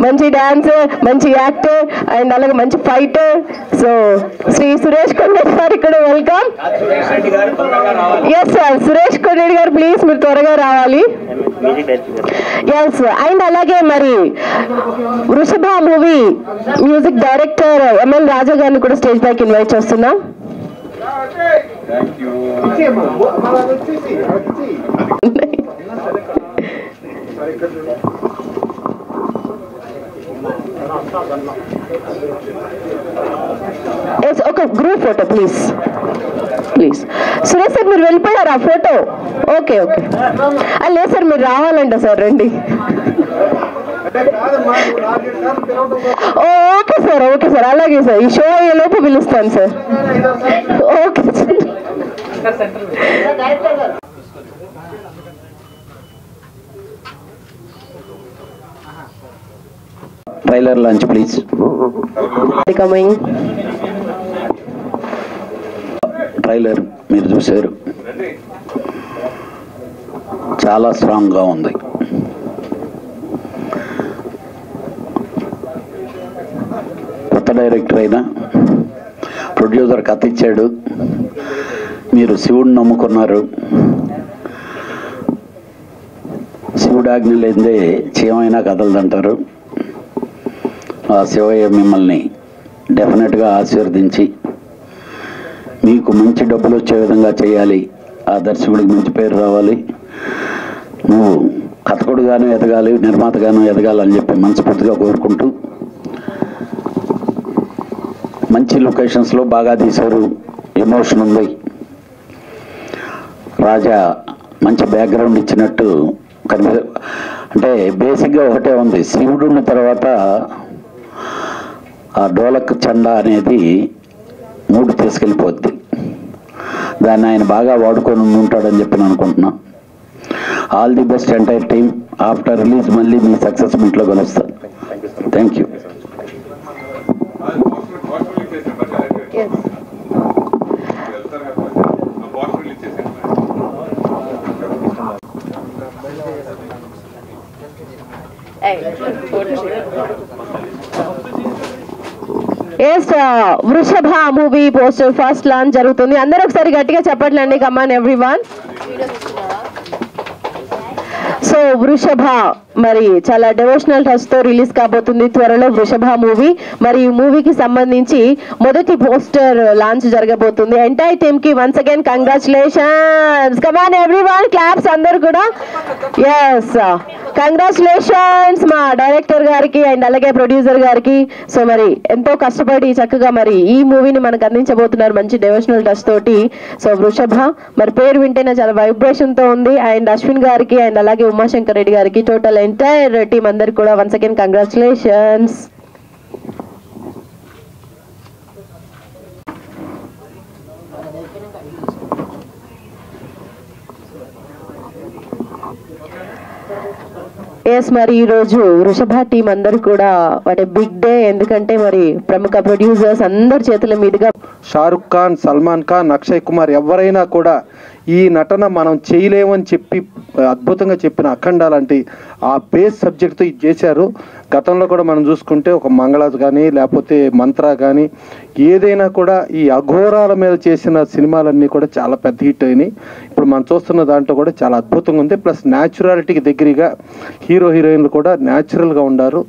మంచి డాన్సర్, మంచి actor and అలాగే మంచి ఫైటర్. సో శ్రీ సురేష్ కొండరెడ్డి గారు ఇక్కడ welcome. Yes sir, Suresh Kondareddy garu please మీరు త్వరగా రావాలి. ఎస్, అండ్ అలాగే మరి వృషభ మూవీ మ్యూజిక్ డైరెక్టర్ ఎంఎల్ రాజా గారిని కూడా స్టేజ్ పైకి ఇన్వైట్ చేస్తున్నాం. ఒక group photo please. Suresh sir మీరు వెళ్ళిపోయారా ఫోటో? ఓకే ఓకే, లేదు సార్ మీరు రావాలంట సార్, రండి. ఓకే సార్, ఓకే సార్, అలాగే సార్ ఈ షో అయ్యేలోపు పిలుస్తాను sir. Okay sir. Trailer launch please. Trailer మీరు చూశారు, చాలా స్ట్రాంగ్గా ఉంది. కొత్త డైరెక్టర్ అయినా ప్రొడ్యూసర్ కథ ఇచ్చాడు, మీరు శివుడిని నమ్ముకున్నారు. శివుడు ఆజ్ఞ లేదే చీమైనా కదలదంటారు. ఆ శివయ్య మిమ్మల్ని డెఫినెట్గా ఆశీర్వదించి మీకు మంచి డబ్బులు వచ్చే విధంగా చేయాలి, ఆ దర్శకుడికి మంచి పేరు రావాలి, నువ్వు కథకుడుగాను ఎదగాలి, నిర్మాతగాను ఎదగాలని చెప్పి మనస్ఫూర్తిగా కోరుకుంటూ, మంచి లొకేషన్స్లో బాగా తీశారు, ఎమోషన్ ఉంది. రాజా మంచి బ్యాక్గ్రౌండ్ ఇచ్చినట్టు అంటే బేసిక్గా ఒకటే ఉంది, శివుడు ఉన్న తర్వాత ఆ డోలక్ చండా అనేది మూడు తీసుకెళ్ళిపోద్ది. దాన్ని ఆయన బాగా వాడుకొని ఉంటాడని చెప్పి నేను అనుకుంటున్నా. All the best entire team. After release మళ్ళీ మీ సక్సెస్ మీట్లో కలుస్తాను. Thank you. వృషభ మూవీ పోస్టర్ ఫస్ట్ లాంచ్ జరుగుతుంది. అందరూ ఒకసారి గట్టిగా చెప్పట్లండి. కమాన్ ఎవ్రీవన్. సో వృషభ మరి చాలా డివోషనల్ టచ్ తో రిలీజ్ కాబోతుంది త్వరలో వృషభ మూవీ. మరి ఈ మూవీకి సంబంధించి మొదటి పోస్టర్ లాంచ్ జరగబోతుంది. ఎంటైర్ టీమ్ కి వన్స్ అగైన్ కంగ్రాచులేషన్స్. కమాన్ ఎవ్రీవన్, క్లాప్స్ అందరూ కూడా. ఎస్, కంగ్రాచులేషన్స్ మా డైరెక్టర్ గారికి అండ్ అలాగే ప్రొడ్యూసర్ గారికి. సో మరి ఎంతో కష్టపడి చక్కగా మరి ఈ మూవీని మనకు అందించబోతున్నారు మంచి డివోషనల్ టచ్ తోటి. సో వృషభ మరి పేరు వింటేనే చాలా వైబ్రేషన్ తో ఉంది. అండ్ అశ్విన్ గారికి అండ్ అలాగే ఉమాశంకర్ రెడ్డి గారికి, టోటల్ ఎంటైర్ టీమ్ అందరికి కూడా వన్స్ అగైన్ కంగ్రాచులేషన్స్. ఎస్, మరి ఈ రోజు వృషభ టీం అందరూ కూడా వాట్ ఏ బిగ్ డే. ఎందుకంటే మరి ప్రముఖ ప్రొడ్యూసర్స్ అందరి చేతుల మీదుగా షారుఖ్ ఖాన్, సల్మాన్ ఖాన్, అక్షయ్ కుమార్ ఎవరైనా కూడా ఈ నటన మనం చేయలేమని చెప్పి అద్భుతంగా చెప్పిన అఖండ లాంటి ఆ బేస్ సబ్జెక్ట్తో ఇది చేశారు. గతంలో కూడా మనం చూసుకుంటే ఒక మంగళాజ్ కానీ లేకపోతే మంత్ర కానీ ఏదైనా కూడా ఈ అఘోరాల మీద చేసిన సినిమాలన్నీ కూడా చాలా పెద్ద హిట్ అయినాయి. ఇప్పుడు మనం చూస్తున్న దాంట్లో కూడా చాలా అద్భుతంగా ఉంది. ప్లస్ న్యాచురాలిటీకి దగ్గరగా హీరో హీరోయిన్లు కూడా న్యాచురల్గా ఉన్నారు.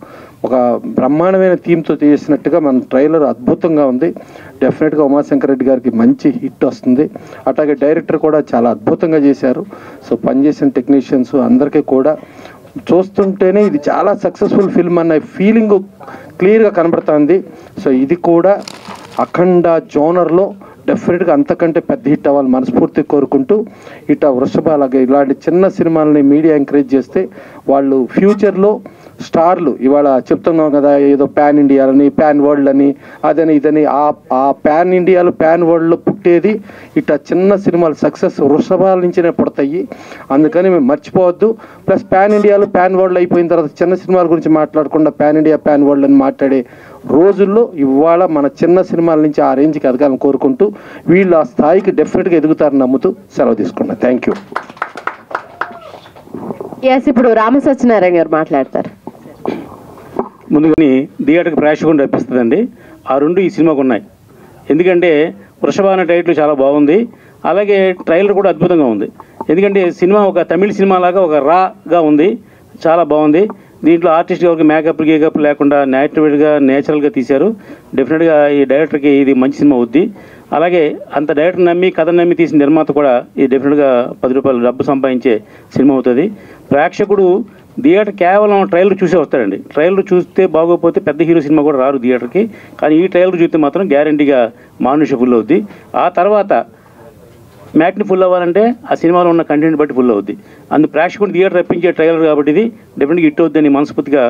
ఒక బ్రహ్మాండమైన థీమ్తో చేసినట్టుగా మన ట్రైలర్ అద్భుతంగా ఉంది. డెఫినెట్గా ఉమాశంకర్ రెడ్డి గారికి మంచి హిట్ వస్తుంది. అట్లాగే డైరెక్టర్ కూడా చాలా అద్భుతంగా చేశారు. సో పనిచేసిన టెక్నీషియన్స్ అందరికీ కూడా చూస్తుంటేనే ఇది చాలా సక్సెస్ఫుల్ ఫిల్మ్ అన్న ఫీలింగ్ క్లియర్గా కనబడుతుంది. సో ఇది కూడా అఖండ జోనర్లో డెఫినెట్గా అంతకంటే పెద్ద హిట్ అవ్వాలి మనస్ఫూర్తి కోరుకుంటూ, ఇట వృషభ అలాగే ఇలాంటి చిన్న సినిమాలని మీడియా ఎంకరేజ్ చేస్తే వాళ్ళు ఫ్యూచర్లో స్టార్లు ఇవాళ చెప్తున్నాం కదా, ఏదో ప్యాన్ ఇండియాలని, ప్యాన్ వరల్డ్ అని, అదని ఇదని, ఆ ప్యాన్ ఇండియాలో ప్యాన్ వరల్డ్లో పుట్టేది ఇట్లా చిన్న సినిమాలు సక్సెస్ వృషభాల నుంచినే పుడతాయి. అందుకని మేము మర్చిపోవద్దు. ప్లస్ ప్యాన్ ఇండియాలో ప్యాన్ వరల్డ్ అయిపోయిన తర్వాత చిన్న సినిమాల గురించి మాట్లాడకుండా ప్యాన్ ఇండియా ప్యాన్ వరల్డ్ అని మాట్లాడే రోజుల్లో ఇవాళ మన చిన్న సినిమాల నుంచి ఆ రేంజ్కి ఎదగాలని కోరుకుంటూ, వీళ్ళు ఆ స్థాయికి డెఫినెట్గా ఎదుగుతారని నమ్ముతూ సెలవు తీసుకున్నా. Thank you. ఎస్, ఇప్పుడు రామ సత్యనారాయణ గారు మాట్లాడతారు. ముందుగాని థియేటర్కి ప్రేక్షకుని రప్పిస్తుందండి. ఆ రెండు ఈ సినిమాకు ఉన్నాయి. ఎందుకంటే వృషభ అనే టైటిల్ చాలా బాగుంది, అలాగే ట్రైలర్ కూడా అద్భుతంగా ఉంది. ఎందుకంటే సినిమా ఒక తమిళ సినిమా లాగా ఒక రాగా ఉంది, చాలా బాగుంది. దీంట్లో ఆర్టిస్ట్ ఎవరికి మేకప్ లేకుండా నేచురల్గా తీశారు. డెఫినెట్గా ఈ డైరెక్టర్కి ఇది మంచి సినిమా అవుద్ది. అలాగే అంత డైరెక్టర్ నమ్మి కథ నమ్మి తీసిన నిర్మాత కూడా ఇది డెఫినెట్గా 10 రూపాయలు డబ్బు సంపాదించే సినిమా అవుతుంది. ప్రేక్షకుడు థియేటర్ కేవలం ట్రైలర్ చూసే వస్తాడండి. ట్రైలర్ చూస్తే బాగోకపోతే పెద్ద హీరో సినిమా కూడా రారు థియేటర్కి. కానీ ఈ ట్రైలర్ చూస్తే మాత్రం గ్యారంటీగా మానుష ఫుల్ అవుద్ది. ఆ తర్వాత మ్యాట్ని ఫుల్ అవ్వాలంటే ఆ సినిమాలో ఉన్న కంటెంట్ బట్టి ఫుల్ అవుద్ది. అందుకు ప్రేక్షకుడు థియేటర్ రప్పించే ట్రైలర్ కాబట్టి ఇది డెఫినెట్గా హిట్ అవుద్దని మనస్ఫూర్తిగా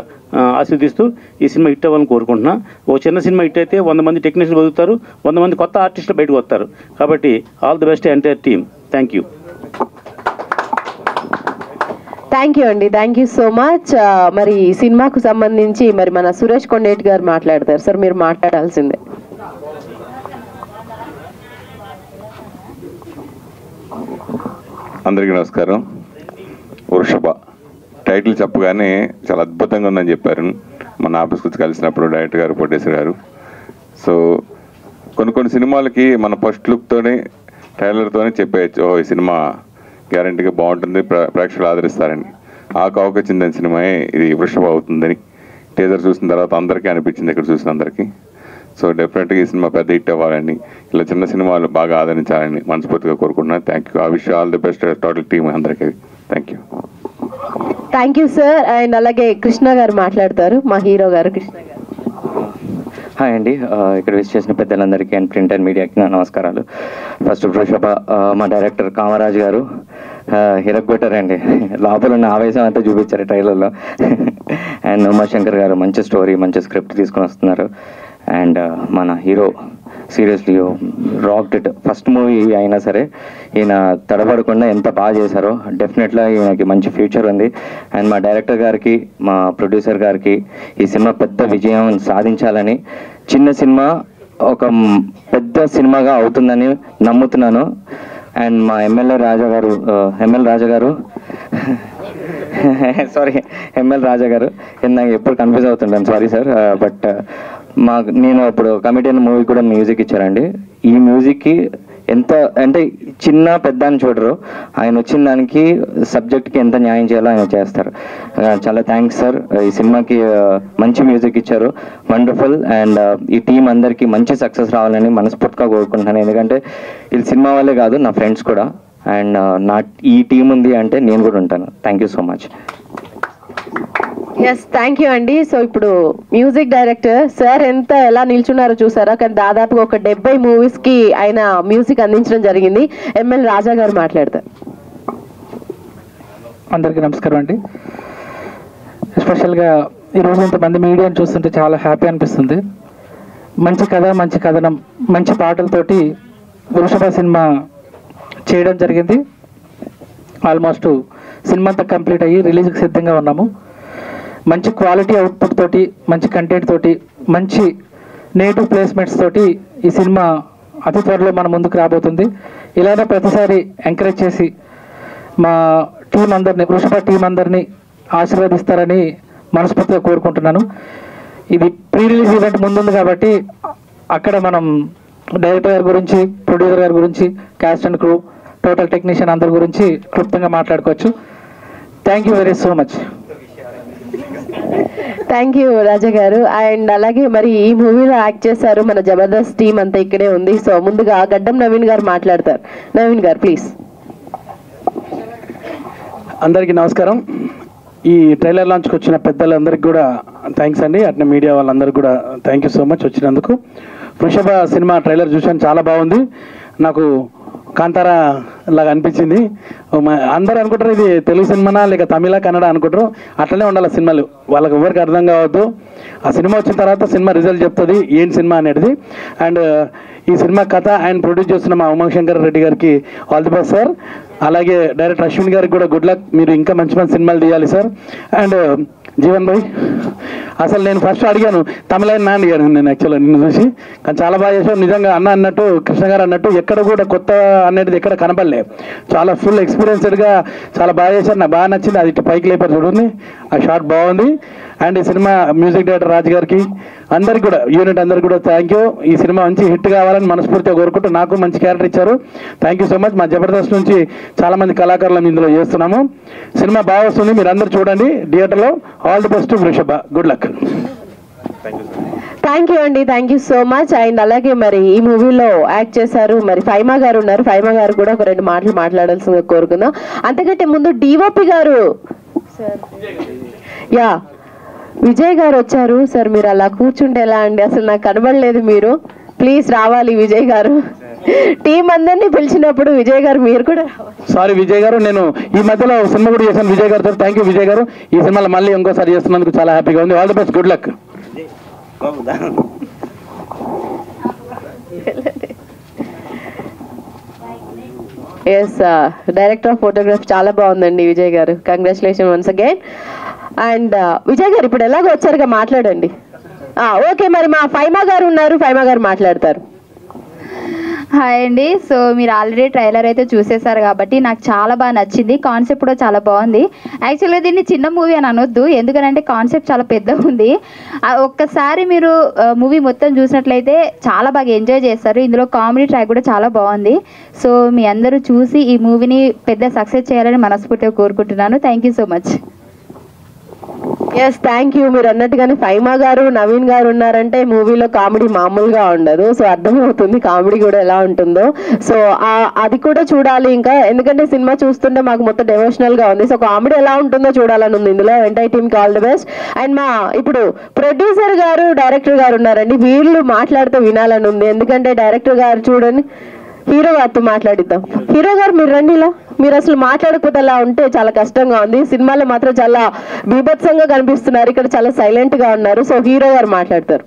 ఆశీర్దిస్తూ ఈ సినిమా హిట్ అవ్వాలని కోరుకుంటున్నా. ఓ చిన్న సినిమా హిట్ అయితే 100 మంది టెక్నీషియన్లు బతుకుతారు, 100 మంది కొత్త ఆర్టిస్టులు బయటకు వస్తారు. కాబట్టి all the best entire team. Thank you. Thank you అండి, థ్యాంక్ యూ సో మచ్. మరి ఈ సినిమాకు సంబంధించి మరి మన సురేష్ కొండేటి గారు మాట్లాడతారు. సార్ మీరు మాట్లాడాల్సిందే. అందరికీ నమస్కారం. వృషభ టైటిల్ చెప్పగానే చాలా అద్భుతంగా ఉందని చెప్పారు మన ఆఫీస్కి వచ్చి కలిసినప్పుడు డైరెక్టర్ గారు, ప్రొడ్యూసర్ గారు. సో కొన్ని సినిమాలకి మన ఫస్ట్ లుక్తోనే ట్రైలర్తోనే చెప్పేయచ్చు, ఓ ఈ సినిమా గ్యారంటీగా బాగుంటుంది, ప్రేక్షకులు ఆదరిస్తారని. ఆ కావుక చెందిన సినిమాయే ఇది వృషభ అవుతుందని టీజర్ చూసిన తర్వాత అందరికీ అనిపించింది, ఇక్కడ చూసిన అందరికీ. సో డెఫినెట్గా ఈ సినిమా పెద్ద హిట్ అవ్వాలని, ఇలా చిన్న సినిమాలు బాగా ఆదరించాలని మనస్ఫూర్తిగా కోరుకుంటున్నాను. Thank you. I wish all the best total team అందరికీ. Thank you. Thank you sir. And అలాగే కృష్ణ గారు మాట్లాడతారు, మా హీరో గారు కృష్ణ గారు. హాయ్ అండి, ఇక్కడ విష్ చేసిన పెద్దలందరికీ అండ్ ప్రింట్ అండ్ మీడియాకి నా నమస్కారాలు. ఫస్ట్ వృషభ మా డైరెక్టర్ కామరాజ్ గారు హిరగొట్టారండి, లోపల ఉన్న ఆవేశం అంతా చూపించారు ట్రైలర్లో. అండ్ ఉమాశంకర్ గారు మంచి స్టోరీ, మంచి స్క్రిప్ట్ తీసుకొని వస్తున్నారు. అండ్ మన hero seriously rocked it. First movie అయినా సరే ఈయన తడబడకుండా ఎంత బాగా చేశారో. డెఫినెట్గా ఈయనకి మంచి ఫ్యూచర్ ఉంది. అండ్ మా డైరెక్టర్ గారికి, మా ప్రొడ్యూసర్ గారికి ఈ సినిమా పెద్ద విజయం సాధించాలని, చిన్న సినిమా ఒక పెద్ద సినిమాగా అవుతుందని నమ్ముతున్నాను. అండ్ మా ఎమ్మెల్యే రాజా గారు సారీ ఎంఎల్ రాజా గారు, నాకు ఎప్పుడు కన్ఫ్యూజ్ అవుతుంటాను, సారీ సార్. బట్ నేను ఇప్పుడు కమిటీ మూవీ కూడా మ్యూజిక్ ఇచ్చారండి. ఈ మ్యూజిక్కి ఎంత అంటే చిన్న పెద్ద అని చూడరు, ఆయన వచ్చిన దానికి సబ్జెక్ట్కి ఎంత న్యాయం చేయాలో ఆయన చేస్తారు. చాలా థ్యాంక్స్ సార్. ఈ సినిమాకి మంచి మ్యూజిక్ ఇచ్చారు, వండర్ఫుల్. అండ్ ఈ టీం అందరికీ మంచి సక్సెస్ రావాలని మనస్ఫూర్తిగా కోరుకుంటున్నాను. ఎందుకంటే ఇది సినిమా వాళ్ళే కాదు, నా ఫ్రెండ్స్ కూడా. అండ్ ఈ టీం ఉంది అంటే నేను కూడా ఉంటాను. Thank you so much. Yes, thank you అండి. సో ఇప్పుడు మ్యూజిక్ డైరెక్టర్ సార్ ఎలా నిల్చున్నారో చూసారా, కానీ దాదాపుగా ఒక 70 మూవీస్కి ఆయన మ్యూజిక్ అందించడం జరిగింది. ఎంఎల్ రాజా గారు మాట్లాడతారు. అందరికీ నమస్కారం అండి. ఎస్పెషల్గా ఈరోజు ఇంతమంది మీడియాని చూస్తుంటే చాలా హ్యాపీ అనిపిస్తుంది. మంచి కథ, మంచి కథనం, మంచి పాటలతోటి వృషభ సినిమా చేయడం జరిగింది. ఆల్మోస్ట్ సినిమా అంతా కంప్లీట్ అయ్యి రిలీజ్కి సిద్ధంగా ఉన్నాము. మంచి క్వాలిటీ అవుట్పుట్ తోటి, మంచి కంటెంట్ తోటి, మంచి నేటివ్ ప్లేస్మెంట్స్ తోటి ఈ సినిమా అతి త్వరలో మన ముందుకు రాబోతుంది. ఇలానే ప్రతిసారి ఎంకరేజ్ చేసి మా టీం అందరినీ, వృషభ టీం అందరినీ ఆశీర్వదిస్తారని మనస్ఫూర్తిగా కోరుకుంటున్నాను. ఇది ప్రీ రిలీజ్ ఈవెంట్ ముందుంది కాబట్టి అక్కడ మనం డైరెక్టర్ గారి గురించి, ప్రొడ్యూసర్ గారి గురించి, cast and crew, total technician అందరి గురించి క్లుప్తంగా మాట్లాడుకోవచ్చు. Thank you very so much. Thank you Raja garu. And అలాగే మరి ఈ మూవీలో యాక్ట్ చేశారు మన జబర్దస్త్ టీం అంతా ఇక్కడే ఉంది. సో ముందుగా గడ్డం నవీన్ గారు మాట్లాడతారు. నవీన్ గారు ప్లీజ్. అందరికీ నమస్కారం. ఈ ట్రైలర్ లాంచ్కి వచ్చిన పెద్దలందరికీ కూడా థ్యాంక్స్ అండి. అట్నే మీడియా వాళ్ళందరికీ కూడా థ్యాంక్ యూ సో మచ్ వచ్చినందుకు. వృషభ సినిమా ట్రైలర్ చూశాను, చాలా బాగుంది. నాకు కాంతారా లాగా అనిపించింది. అందరూ అనుకుంటారు ఇది తెలుగు సినిమానా లేక తమిళ కన్నడ అనుకుంటారు. అట్లనే ఉండాలి సినిమాలు, వాళ్ళకి ఎవరికి అర్థం కావద్దు. ఆ సినిమా వచ్చిన తర్వాత సినిమా రిజల్ట్ చెప్తుంది ఏంటి సినిమా అనేది. అండ్ ఈ సినిమా కథ అండ్ ప్రొడ్యూస్ చేస్తున్న మా ఉమాశంకర్ రెడ్డి గారికి ఆల్ ది బెస్ట్ సార్. అలాగే డైరెక్టర్ అశ్విన్ గారికి కూడా గుడ్ లక్, మీరు ఇంకా మంచి మంచి సినిమాలు తీయాలి సార్. అండ్ జీవన్ భాయ్, అసలు నేను ఫస్ట్ అడిగాను తమిళ నా అడిగాను నేను యాక్చువల్గా నిన్ను చూసి, కానీ చాలా బాగా చేశాను నిజంగా. అన్న అన్నట్టు, కృష్ణ గారు అన్నట్టు ఎక్కడ కూడా కొత్త అనేది ఎక్కడ కనపడలే. చాలా ఫుల్ ఎక్స్పీరియన్స్డ్గా చాలా బాగా చేశారు, నాకు బాగా నచ్చింది. అది పైకి లేపారు చూడండి, ఆ షాట్ బాగుంది. అండ్ ఈ సినిమా మ్యూజిక్ డైరెక్టర్ రాజు గారికి అందరికి కూడా యూనిట్ అందరికి కూడా థ్యాంక్ యూ. ఈ సినిమా మంచి హిట్ కావాలని మనస్ఫూర్తిగా కోరుకుంటూ నాకు మంచి క్యారెక్టర్ ఇచ్చారు. Thank you so much. మా జబర్దస్త్ నుంచి చాలామంది కళాకారులను ఇందులో చేస్తున్నాము. సినిమా బాగా వస్తుంది, మీరు అందరూ చూడండి థియేటర్లో. ఆల్ ది బెస్ట్ వృషభ, గుడ్ లక్. థ్యాంక్ యూ అండి, thank you so much. And అలాగే మరి ఈ మూవీలో యాక్ట్ చేశారు మరి ఫైమా గారు ఉన్నారు. ఫైమా గారు కూడా ఒక 2 మాటలు మాట్లాడాల్సిందిగా కోరుకుందాం. అంతకంటే ముందు డిఓపి గారు యా విజయ్ గారు వచ్చారు. సార్ మీరు అలా కూర్చుంటే ఎలా అండి, అసలు నాకు కనబడలేదు. మీరు ప్లీజ్ రావాలి విజయ్ గారు. టీం అందరినీ పిలిచినప్పుడు విజయ్ గారు మీరు కూడా సారీ విజయ్ గారు, నేను ఈ మధ్యలో సినిమా కూడా చేశాను విజయ్ గారితో. థ్యాంక్ యూ విజయ్ గారు. ఈ సినిమాలో మళ్ళీ ఇంకోసారి చేస్తున్నందుకు చాలా హ్యాపీగా ఉంది. All the best, good luck. Yes director of photography చాలా బాగుందండి Vijay garu. Congratulation once again. And Vijay garu ఇప్పుడు ఎలాగో వచ్చారుగా మాట్లాడండి. ఓకే మరి మా ఫైమా గారు ఉన్నారు, ఫైమా గారు మాట్లాడతారు. హాయ్ అండి. సో మీరు ఆల్రెడీ ట్రైలర్ అయితే చూసేశారు కాబట్టి నాకు చాలా బాగా నచ్చింది. కాన్సెప్ట్ కూడా చాలా బాగుంది. యాక్చువల్గా దీన్ని చిన్న మూవీ అని అనొద్దు, ఎందుకంటే కాన్సెప్ట్ చాలా పెద్దగా ఉంది. ఒక్కసారి మీరు మూవీ మొత్తం చూసినట్లయితే చాలా బాగా ఎంజాయ్ చేస్తారు. ఇందులో కామెడీ ట్రాక్ కూడా చాలా బాగుంది. సో మీ అందరూ చూసి ఈ మూవీని పెద్ద సక్సెస్ చేయాలని మనస్ఫూర్తిగా కోరుకుంటున్నాను. Thank you so much. Yes thank you. మీరు అన్నట్టుగానే ఫైమా గారు నవీన్ గారు ఉన్నారంటే మూవీలో కామెడీ మామూలుగా ఉండదు. సో అర్థమవుతుంది కామెడీ కూడా ఎలా ఉంటుందో. సో అది కూడా చూడాలి ఇంకా, ఎందుకంటే సినిమా చూస్తుంటే మాకు మొత్తం డెవోషనల్ గా ఉంది. సో కామెడీ ఎలా ఉంటుందో చూడాలని ఉంది ఇందులో. ఎంటైర్ టీమ్ కి ఆల్ ది బెస్ట్. అండ్ మా ఇప్పుడు ప్రొడ్యూసర్ గారు డైరెక్టర్ గారు ఉన్నారండి, వీళ్ళు మాట్లాడితే వినాలని ఉంది. ఎందుకంటే డైరెక్టర్ గారు చూడండి, హీరో గారితో మాట్లాడిద్దాం. హీరో గారు మీరు రండి. ఇలా మీరు అసలు మాట్లాడకపోతే అలా ఉంటే చాలా కష్టంగా ఉంది. సినిమాలో మాత్రం చాలా బీభత్సంగా కనిపిస్తున్నారు, ఇక్కడ చాలా సైలెంట్ గా ఉన్నారు. సో హీరో గారు మాట్లాడతారు.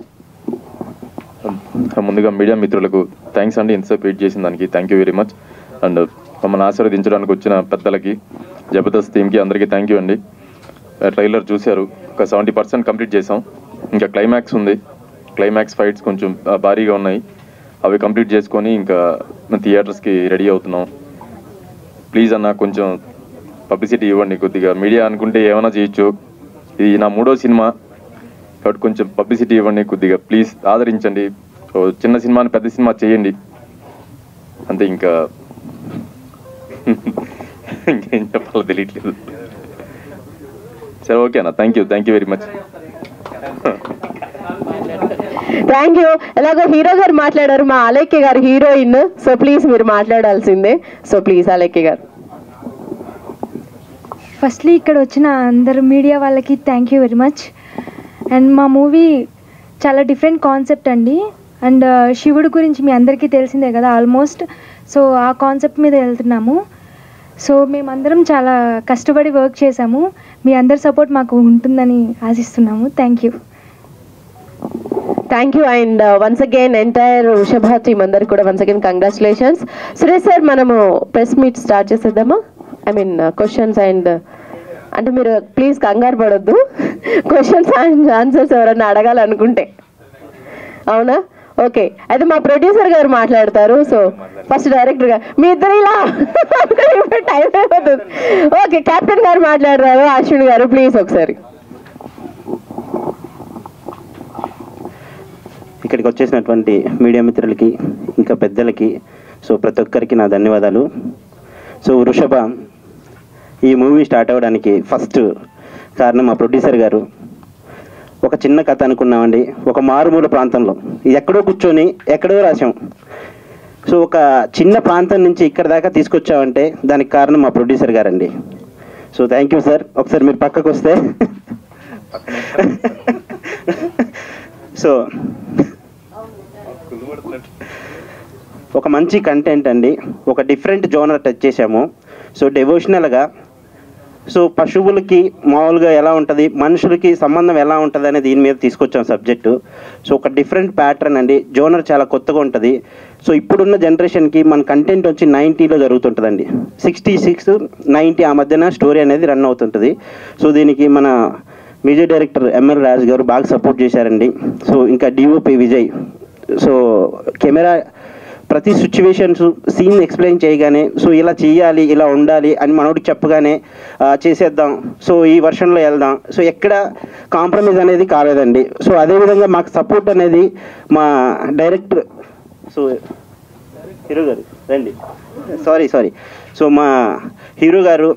ముందుగా మీడియా మిత్రులకు థ్యాంక్స్ అండి, ఇంతసేపు వెయిట్ చేసిన దానికి thank you very much. And మమ్మల్ని ఆశీర్వదించడానికి వచ్చిన పెద్దలకి, జబర్దస్త్ టీమ్కి అందరికీ థ్యాంక్ యూ అండి. ట్రైలర్ చూశారు, ఒక 70% కంప్లీట్ చేసాం. ఇంకా క్లైమాక్స్ ఉంది. క్లైమాక్స్ ఫైట్స్ కొంచెం భారీగా ఉన్నాయి, అవి కంప్లీట్ చేసుకొని ఇంకా థియేటర్స్కి రెడీ అవుతున్నాం. ప్లీజ్ అన్న కొంచెం పబ్లిసిటీ ఇవ్వండి కొద్దిగా. మీడియా అనుకుంటే ఏమైనా చేయొచ్చు, ఇది నా 3వ సినిమా కాబట్టి కొంచెం పబ్లిసిటీ ఇవ్వండి కొద్దిగా, ప్లీజ్ ఆదరించండి. చిన్న సినిమాని పెద్ద సినిమా చేయండి అంతే. ఇంకా ఇంకేం చెప్పాలో తెలియట్లేదు. సరే ఓకే అన్న, thank you very much. Thank you. ఎలాగో హీరో గారు మాట్లాడారు, మా అలేఖ్య గారు హీరోయిన్. సో ప్లీజ్ మీరు మాట్లాడాల్సిందే. సో ప్లీజ్ అలేఖ్య గారు. ఫస్ట్లీ ఇక్కడ వచ్చిన అందరు మీడియా వాళ్ళకి thank you very much. And మా మూవీ చాలా డిఫరెంట్ కాన్సెప్ట్ అండి. అండ్ శివుడు గురించి మీ అందరికీ తెలిసిందే కదా ఆల్మోస్ట్. సో ఆ కాన్సెప్ట్ మీద వెళ్తున్నాము. సో మేమందరం చాలా కష్టపడి వర్క్ చేసాము. మీ అందరి సపోర్ట్ మాకు ఉంటుందని ఆశిస్తున్నాము. Thank you. Thank you. And once again entire Vrushabha team అందరికి కూడా once again congratulations. Suresh sir మనము ప్రెస్ మీట్ స్టార్ట్ చేసేద్దామా? ఐ మీన్ క్వశ్చన్స్ అండ్ అంటే మీరు ప్లీజ్ కంగారు పడొద్దు. క్వశ్చన్స్ అండ్ ఆన్సర్స్ ఎవరన్నా అడగాలనుకుంటే. అవునా? ఓకే, అయితే మా ప్రొడ్యూసర్ గారు మాట్లాడతారు. సో ఫస్ట్ డైరెక్టర్ గారు, మీ ఇద్దరు ఇలా టైం అయిపోతుంది. ఓకే, కెప్టెన్ గారు మాట్లాడతారు. అశ్విన్ గారు ప్లీజ్ ఒకసారి. ఇక్కడికి వచ్చేసినటువంటి మీడియా మిత్రులకి ఇంకా పెద్దలకి సో ప్రతి ఒక్కరికి నా ధన్యవాదాలు. సో వృషభ ఈ మూవీ స్టార్ట్ అవ్వడానికి ఫస్ట్ కారణం మా ప్రొడ్యూసర్ గారు. ఒక చిన్న కథ అనుకున్నామండి, ఒక మారుమూల ప్రాంతంలో ఎక్కడో కూర్చొని ఎక్కడో రాసాం. సో ఒక చిన్న ప్రాంతం నుంచి ఇక్కడ దాకా తీసుకొచ్చామంటే దానికి కారణం మా ప్రొడ్యూసర్ గారండి. So thank you sir. ఒకసారి మీరు పక్కకు వస్తే. సో ఒక మంచి కంటెంట్ అండి, ఒక డిఫరెంట్ జోనర్ టచ్ చేసాము. సో డెవోషనల్గా, సో పశువులకి మామూలుగా ఎలా ఉంటుంది, మనుషులకి సంబంధం ఎలా ఉంటుంది అనేది దీని మీద తీసుకొచ్చాం సబ్జెక్టు. సో ఒక డిఫరెంట్ ప్యాటర్న్ అండి, జోనర్ చాలా కొత్తగా ఉంటుంది. సో ఇప్పుడున్న జనరేషన్కి మన కంటెంట్ వచ్చి 90లో జరుగుతుంటుందండి, 66, 90 ఆ మధ్యన స్టోరీ అనేది రన్ అవుతుంటుంది. సో దీనికి మన మ్యూజిక్ డైరెక్టర్ ఎంఎల్ రాజు గారు బాగా సపోర్ట్ చేశారండి. సో ఇంకా డిఓపి విజయ్. సో కెమెరా ప్రతి సిచ్యువేషన్స్ సీన్ ఎక్స్ప్లెయిన్ చేయగానే సో ఇలా చేయాలి ఇలా ఉండాలి అని మనోడికి చెప్పగానే చేసేద్దాం, సో ఈ వర్షన్లో వెళ్దాం, సో ఎక్కడ కాంప్రమైజ్ అనేది కాలేదండి. సో అదేవిధంగా మాకు సపోర్ట్ అనేది మా డైరెక్టర్, సో హీరో గారు రండి, సారీ సో మా హీరో గారు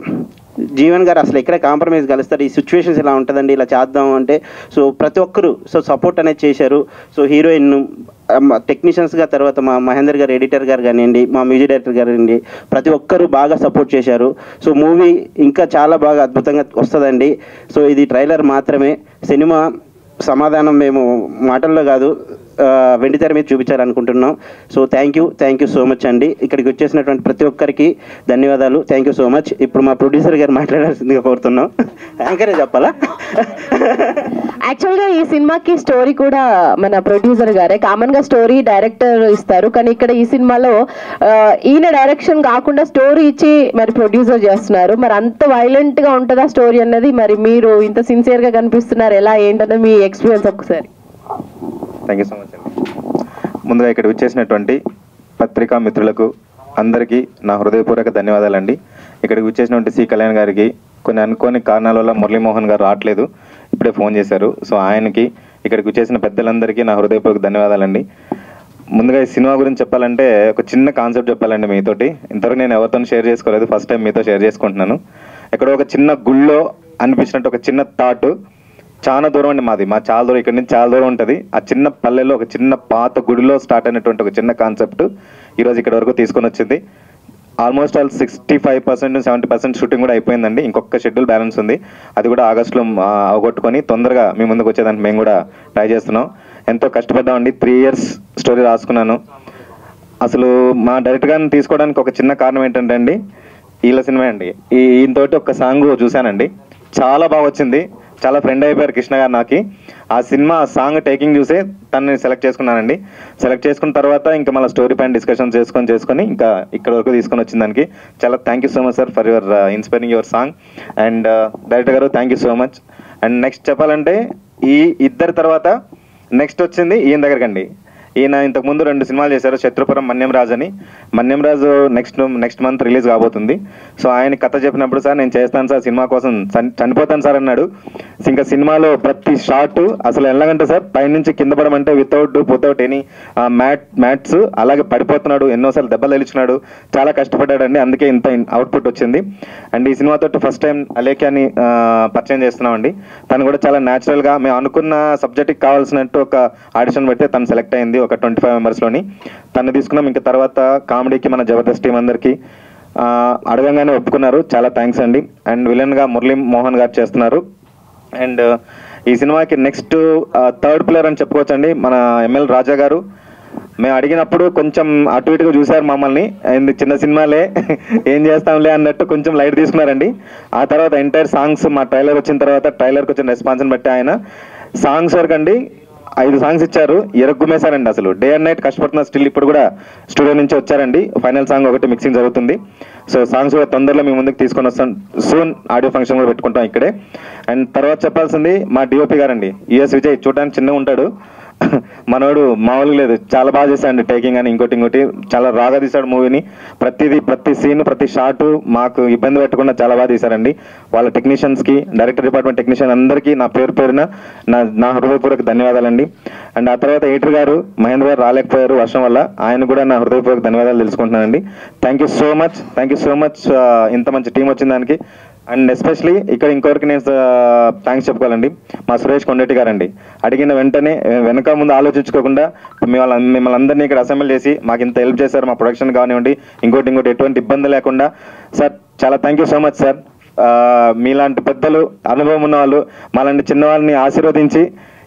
జీవన్ గారు అసలు ఎక్కడ కాంప్రమైజ్ కలుస్తారు, ఈ సిచ్యువేషన్స్ ఇలా ఉంటుందండి ఇలా చేద్దాం అంటే సో ప్రతి ఒక్కరు సో సపోర్ట్ అనేది చేశారు. సో హీరోయిన్ టెక్నీషియన్స్గా, తర్వాత మా మహేందర్ గారు ఎడిటర్ గారు కానివ్వండి, మా మ్యూజిక్ డైరెక్టర్ గారు అండి, ప్రతి ఒక్కరు బాగా సపోర్ట్ చేశారు. సో మూవీ ఇంకా చాలా బాగా అద్భుతంగా వస్తుందండి. సో ఇది ట్రైలర్ మాత్రమే, సినిమా సమాధానం మేము మాటల్లో కాదు వెండితెర మీద చూపించాలనుకుంటున్నాం. So thank you so much అండి. ఇక్కడికి వచ్చేసినటువంటి ప్రతి ఒక్కరికి ధన్యవాదాలు, థ్యాంక్ యూ సో మచ్. ఇప్పుడు మా ప్రొడ్యూసర్ గారు మాట్లాడాల్సిందిగా కోరుతున్నాం. యాంకరే చెప్పాలా? యాక్చువల్గా ఈ సినిమాకి స్టోరీ కూడా మన ప్రొడ్యూసర్ గారే, కామన్గా స్టోరీ డైరెక్టర్ ఇస్తారు, కానీ ఇక్కడ ఈ సినిమాలో ఈయన డైరెక్షన్ కాకుండా స్టోరీ ఇచ్చి మరి ప్రొడ్యూసర్ చేస్తున్నారు. మరి అంత వైలెంట్గా ఉంటుందా స్టోరీ అన్నది, మరి మీరు ఇంత సిన్సియర్గా కనిపిస్తున్నారు, ఎలా ఏంటన్నది మీ ఎక్స్పీరియన్స్ ఒకసారి. థ్యాంక్ యూ సో మచ్ అండి. ముందుగా ఇక్కడ వచ్చేసినటువంటి పత్రికా మిత్రులకు అందరికీ నా హృదయపూర్వక ధన్యవాదాలండి. ఇక్కడికి వచ్చేసినటువంటి సి కళ్యాణ్ గారికి కొన్ని అనుకోని కారణాల వల్ల మురళీమోహన్ గారు రావట్లేదు, ఇప్పుడే ఫోన్ చేశారు. సో ఆయనకి, ఇక్కడికి వచ్చేసిన పెద్దలందరికీ నా హృదయపూర్వక ధన్యవాదాలండి. ముందుగా ఈ సినిమా గురించి చెప్పాలంటే ఒక చిన్న కాన్సెప్ట్ చెప్పాలండి మీతోటి. ఇంతవరకు నేను ఎవరితో షేర్ చేసుకోలేదు, ఫస్ట్ టైం మీతో షేర్ చేసుకుంటున్నాను. ఇక్కడ ఒక చిన్న గుళ్ళో అనిపించినట్టు ఒక చిన్న థాట్, చాలా దూరం అండి మాది, చాలా దూరం, ఇక్కడ నుంచి చాలా దూరం ఉంటుంది. ఆ చిన్న పల్లెలో ఒక చిన్న పాత గుడిలో స్టార్ట్ అయినటువంటి ఒక చిన్న కాన్సెప్ట్ ఈరోజు ఇక్కడ వరకు తీసుకొని వచ్చింది. ఆల్మోస్ట్ ఆల్ 65% 70% షూటింగ్ కూడా అయిపోయిందండి. ఇంకొక షెడ్యూల్ బ్యాలెన్స్ ఉంది, అది కూడా ఆగస్టులో అవగొట్టుకొని తొందరగా మీ ముందుకు వచ్చేదానికి మేము కూడా ట్రై చేస్తున్నాం. ఎంతో కష్టపడ్డామండి, 3 years స్టోరీ రాసుకున్నాను. అసలు మా డైరెక్టర్ గారిని తీసుకోవడానికి ఒక చిన్న కారణం ఏంటంటే అండి, వీళ్ళ సినిమా అండి. ఈయనతోటి ఒక సాంగ్ చూశానండి, చాలా బాగా వచ్చింది, చాలా ఫ్రెండ్ అయిపోయారు కృష్ణ గారు నాకు. ఆ సినిమా సాంగ్ టేకింగ్ చూసే తనని సెలెక్ట్ చేసుకున్నానండి. సెలెక్ట్ చేసుకున్న తర్వాత ఇంకా మళ్ళీ స్టోరీ పైన డిస్కషన్ చేసుకొని ఇంకా ఇక్కడ వరకు తీసుకొని వచ్చిన దానికి చాలా thank you so much sir for your inspiring your song. And director గారు thank you so much. And next చెప్పాలంటే ఈ ఇద్దరి తర్వాత నెక్స్ట్ వచ్చింది ఈయన దగ్గరకండి. ఈయన ఇంతకుముందు 2 సినిమాలు చేశారు, శత్రుపురం, మన్యం రాజు అని. మన్యం రాజు నెక్స్ట్ మంత్ రిలీజ్ కాబోతుంది. సో ఆయన కథ చెప్పినప్పుడు సార్ నేను చేస్తాను సార్, సినిమా కోసం చనిపోతాను సార్ అన్నాడు. ఇంకా సినిమాలో ప్రతి షాట్ అసలు ఎలాగంటే సార్ పైనుంచి కింద పడమంటే వితౌట్ ఎనీ మ్యాట్స్ అలాగే పడిపోతున్నాడు, ఎన్నోసార్లు దెబ్బలు తగిలించుకున్నాడు, చాలా కష్టపడ్డాడండి, అందుకే ఇంత అవుట్పుట్ వచ్చింది. అండ్ ఈ సినిమాతో ఫస్ట్ టైం అలేఖ్యాని పరిచయం చేస్తున్నామండి. తను కూడా చాలా న్యాచురల్గా మేము అనుకున్న సబ్జెక్ట్కి కావాల్సినట్టు ఒక ఆడిషన్ పెడితే తను సెలెక్ట్ అయింది ఒక 25 మెంబర్స్లోని. తను తీసుకున్నాం. ఇంకా తర్వాత కామెడీకి మన జబర్దస్త్ టీం అందరికీ అడగంగానే ఒప్పుకున్నారు, చాలా థ్యాంక్స్ అండి. అండ్ విలన్గా మురళీ మోహన్ గారు చేస్తున్నారు. అండ్ ఈ సినిమాకి నెక్స్ట్ థర్డ్ ప్లేయర్ అని చెప్పుకోవచ్చండి మన ఎంఎల్ రాజా గారు. మేము అడిగినప్పుడు కొంచెం అటు ఇటుగా చూశారు మమ్మల్ని, చిన్న సినిమాలే ఏం చేస్తాంలే అన్నట్టు కొంచెం లైట్ తీసుకున్నారండి. ఆ తర్వాత ఎంటైర్ సాంగ్స్ మా ట్రైలర్ వచ్చిన తర్వాత ట్రైలర్కి వచ్చిన రెస్పాన్స్ని బట్టి ఆయన సాంగ్స్ వరకు అండి 5 సాంగ్స్ ఇచ్చారు, ఎరగ్గుమేశారండి. అసలు డే అండ్ నైట్ కష్టపడుతున్న స్టిల్ ఇప్పుడు కూడా స్టూడియో నుంచి వచ్చారండి. ఫైనల్ సాంగ్ ఒకటి మిక్సింగ్ జరుగుతుంది. సో సాంగ్స్ కూడా తొందరలో మీ ముందుకు తీసుకొని వస్తాం, సూన్ ఆడియో ఫంక్షన్ కూడా పెట్టుకుంటాం ఇక్కడే. అండ్ తర్వాత చెప్పాల్సింది మా డిఓపి గారండి, యుఎస్ విజయ్. చూడడానికి చిన్నగా ఉంటాడు, మనోడు మామూలుగా లేదు, చాలా బాగా చేశాడు టేకింగ్ అని ఇంకోటి చాలా రాగా తీశాడు మూవీని. ప్రతి సీన్ ప్రతి షాట్ మాకు ఇబ్బంది పెట్టకుండా చాలా బాగా తీశారండి. వాళ్ళ టెక్నీషియన్స్కి, డైరెక్టర్ డిపార్ట్మెంట్ టెక్నీషియన్ అందరికీ నా పేరున నా హృదయపూర్వక ధన్యవాదాలండి. అండ్ ఆ తర్వాత ఎడిటర్ గారు మహేంద్ర గారు రాలేకపోయారు వర్షం వల్ల, ఆయన కూడా నా హృదయపూర్వక ధన్యవాదాలు తెలుసుకుంటున్నానండి. థ్యాంక్ యూ సో మచ్ ఇంత మంచి టీం వచ్చిన దానికి. అండ్ ఎస్పెషలీ ఇక్కడ ఇంకొకరికి నేను థ్యాంక్స్ చెప్పుకోవాలండి, మా సురేష్ కొండెట్టి గారండి. అడిగిన వెంటనే వెనక ముందు ఆలోచించుకోకుండా మిమ్మల్ని అందరినీ ఇక్కడ అసెంబ్లీ చేసి మాకు ఇంత హెల్ప్ చేశారు, మా ప్రొడక్షన్ కానివ్వండి ఇంకోటి ఎటువంటి ఇబ్బంది లేకుండా. సార్ చాలా thank you so much sir. మీలాంటి పెద్దలు, అనుభవం ఉన్న వాళ్ళు మాలాంటి చిన్నవాళ్ళని ఆశీర్వదించి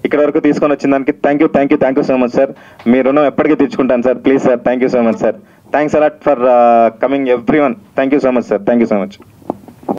ఇక్కడ వరకు తీసుకొని వచ్చిన దానికి thank you so much sir. మీ రుణం ఎప్పటికీ తీర్చుకుంటాను sir, please sir. Thank you so much sir. Thanks a lot for coming everyone. Thank you so much sir. Thank you so much.